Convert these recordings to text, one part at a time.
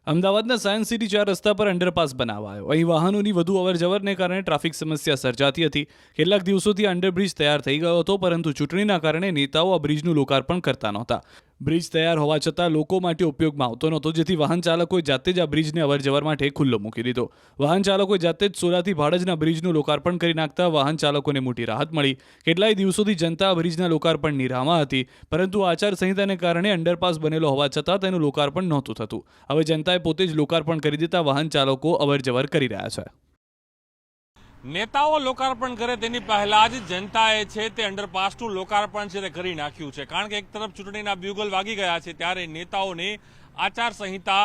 અમદાવાદના science city 4 રસ્તા પર અંડરપાસ બનાવાયો. અહીં વાહનોની વધુ અવરજવરને કારણે ટ્રાફિક સમસ્યા સર્જાતી હતી. કેટલાક દિવસોથી અંડરબ્રિજ તૈયાર થઈ ગયો હતો, પરંતુ ચૂંટણીના કારણે નેતાઓ આ બ્રિજનું લોકાર્પણ કરતા નહોતા. બ્રિજ તૈયાર હોવા છતાં લોકો માટે ઉપયોગમાં આવતો નહોતો, જેથી વાહન ચાલકોએ જાતે જ આ બ્રિજને અવરજવર માટે ખુલ્લો મૂકી દીધો. વાહન ચાલકોએ જાતે જ સોલાથી ભાડજના બ્રિજનું લોકાર્પણ કરી નાખતા વાહન ચાલકોને મોટી રાહત મળી. કેટલાય દિવસોથી જનતા આ બ્રિજના લોકાર્પણની રાહમાં હતી, પરંતુ આચારસંહિતાને કારણે અંડરપાસ બનેલો હોવા છતાં તેનું લોકાર્પણ નહોતું થતું. હવે જનતાએ પોતે જ લોકાર્પણ કરી દેતા વાહન ચાલકો અવરજવર કરી રહ્યા છે. નેતાઓ લોકાર્પણ કરે તેની પહેલા જ જનતાએ છે તે અંડરપાસનું લોકાર્પણ છે તે કરી નાખ્યું છે. કારણ કે એક તરફ ચૂંટણીના બ્યુગલ વાગી ગયા છે, ત્યારે નેતાઓને આચારસંહિતા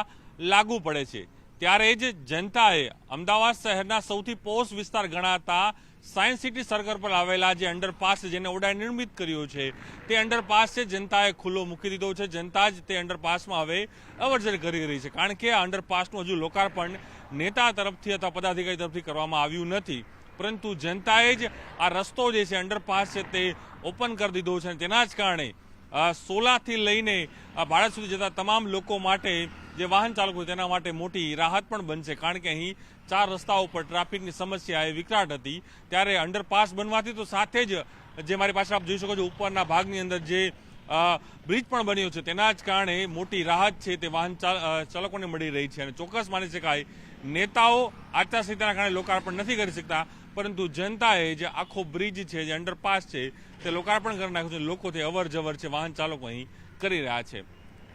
લાગુ પડે છે. ત્યારે જ જનતાએ અમદાવાદ શહેરના સૌથી પોશ વિસ્તાર ગણાતા સાયન્સ સિટી સર્કલ પર આવેલા જે અંડરપાસ જેને ઓડાએ નિર્મિત કર્યો છે, તે અંડરપાસ છે જનતાએ ખુલ્લો મૂકી દીધો છે. જનતા જ તે અંડરપાસમાં હવે અવરજવર કરી રહી છે, કારણ કે આ અંડરપાસનું હજુ લોકાર્પણ નેતા તરફથી અથવા પદાધિકારી તરફથી કરવામાં આવ્યું નથી, પરંતુ જનતાએ જ આ રસ્તો જે છે અંડરપાસ છે તે ઓપન કરી દીધો છે. તેના જ કારણે સોલાથી લઈને ભાડજ સુધી જતા તમામ લોકો માટે, જે વાહન ચાલકો તેના માટે મોટી રાહત પણ બનશે. કારણ કે અહીં 4 રસ્તાઓ પર ટ્રાફિકની સમસ્યા એ વિકરાટ હતી, ત્યારે અંડરપાસ બનવાથી તો સાથે જ જે મારી પાસે આપ જોઈ શકો છો ઉપરના ભાગની અંદર જે બ્રિજ પણ બન્યો છે, તેના જ કારણે મોટી રાહત છે તે વાહન ચાલકોને મળી રહી છે. અને ચોક્કસ માની શકાય નેતાઓ આચારસંહિતાના કારણે લોકાર્પણ નથી કરી શકતા, પરંતુ જનતાએ જે આખો બ્રિજ છે, જે અંડરપાસ છે, તે લોકાર્પણ કરી નાખ્યું છે. લોકો તે અવર જવર છે વાહન ચાલકો અહીં કરી રહ્યા છે.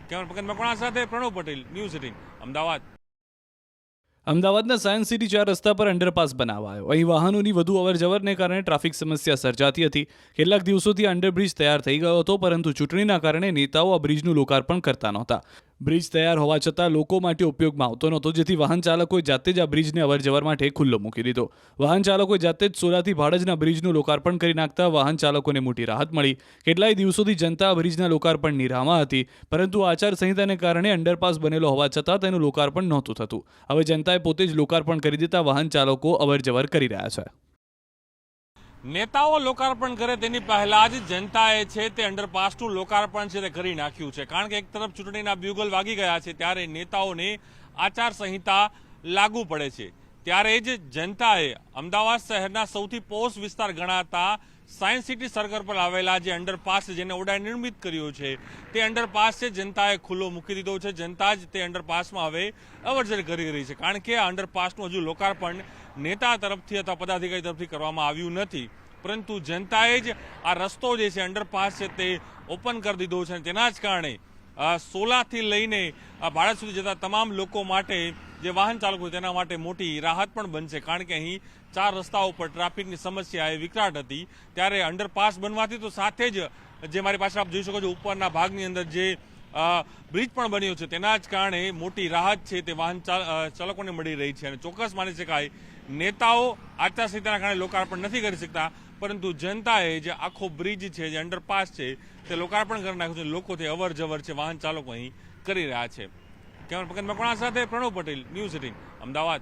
કેમેરા પર્સન મકવાણા સાથે પ્રણવ પટેલ, ન્યૂઝ 18 અમદાવાદ. અમદાવાદના સાયન્સ સિટી 4 રસ્તા પર અંડરપાસ બનાવાયો. અહીં વાહનોની વધુ અવરજવરને કારણે ટ્રાફિક સમસ્યા સર્જાતી હતી. કેટલાક દિવસોથી અંડરબ્રિજ તૈયાર થઈ ગયો હતો, પરંતુ ચૂંટણીના કારણે નેતાઓ આ બ્રિજનું લોકાર્પણ કરતા નહોતા. બ્રિજ તૈયાર હોવા છતાં લોકો માટે ઉપયોગમાં આવતો નહોતો, જેથી વાહન ચાલકોએ જાતે જ આ બ્રિજને અવરજવર માટે ખુલ્લો મૂકી દીધો. વાહન ચાલકોએ જાતે જ સોલાથી ભાડજના બ્રિજનું લોકાર્પણ કરી નાખતા વાહન ચાલકોને મોટી રાહત મળી. કેટલાય દિવસોથી જનતા આ બ્રિજના લોકાર્પણની રાહમાં હતી, પરંતુ આચારસંહિતાને કારણે અંડરપાસ બનેલો હોવા છતાં તેનું લોકાર્પણ નહોતું થતું. હવે જનતાએ પોતે જ લોકાર્પણ કરી દેતા વાહન ચાલકો અવરજવર કરી રહ્યા છે. નેતાઓ લોકાર્પણ કરે તેની પહેલા જ જનતાએ છે તે અંડરપાસનું લોકાર્પણ છે તે કરી નાખ્યું છે. કારણ કે એક તરફ ચૂંટણીના બ્યુગલ વાગી ગયા છે, ત્યારે નેતાઓને આચારસંહિતા લાગુ પડે છે. ત્યારે જ જનતાએ અમદાવાદ શહેરના સૌથી પોશ વિસ્તાર ગણાતા સાયન્સ સિટી સર્કલ પર આવેલા જે અંડરપાસ જેને ઓડાએ નિર્મિત કર્યો છે, તે અંડરપાસ છે જનતાએ ખુલ્લો મૂકી દીધો છે. જનતા જ તે અંડરપાસમાં હવે અવરજવર કરી રહી છે, કારણ કે આ અંડરપાસનું હજુ લોકાર્પણ નેતા તરફથી અથવા પદાધિકારી તરફથી કરવામાં આવ્યું નથી, પરંતુ જનતાએ જ આ રસ્તો જે છે અંડરપાસ છે તે ઓપન કરી દીધો છે. તેના જ કારણે સોલાથી લઈને ભાડજ સુધી જતા તમામ લોકો માટે, જે વાહન ચાલકો તેના માટે મોટી રાહત પણ બનશે. કારણ કે અહીં 4 રસ્તાઓ પર ટ્રાફિકની સમસ્યા એ વિકરાટ હતી, ત્યારે અંડરપાસ બનવાથી તો સાથે જ જે મારી પાસે આપ જોઈ શકો છો ઉપરના ભાગની અંદર જે બ્રિજ પણ બન્યો છે, તેના જ કારણે મોટી રાહત છે તે વાહન ચાલકોને મળી રહી છે. અને ચોક્કસ માની શકાય નેતાઓ આચારસંહિતાના કારણે લોકાર્પણ નથી કરી શકતા, પરંતુ જનતાએ જે આખો બ્રિજ છે, જે અંડરપાસ છે, તે લોકાર્પણ કરી નાખ્યું છે. લોકો તે અવર જવર છે વાહન ચાલકો અહીં કરી રહ્યા છે. કેમેરા પર્સન મકવાણા સાથે પ્રણવ પટેલ, ન્યૂઝ 18 અમદાવાદ.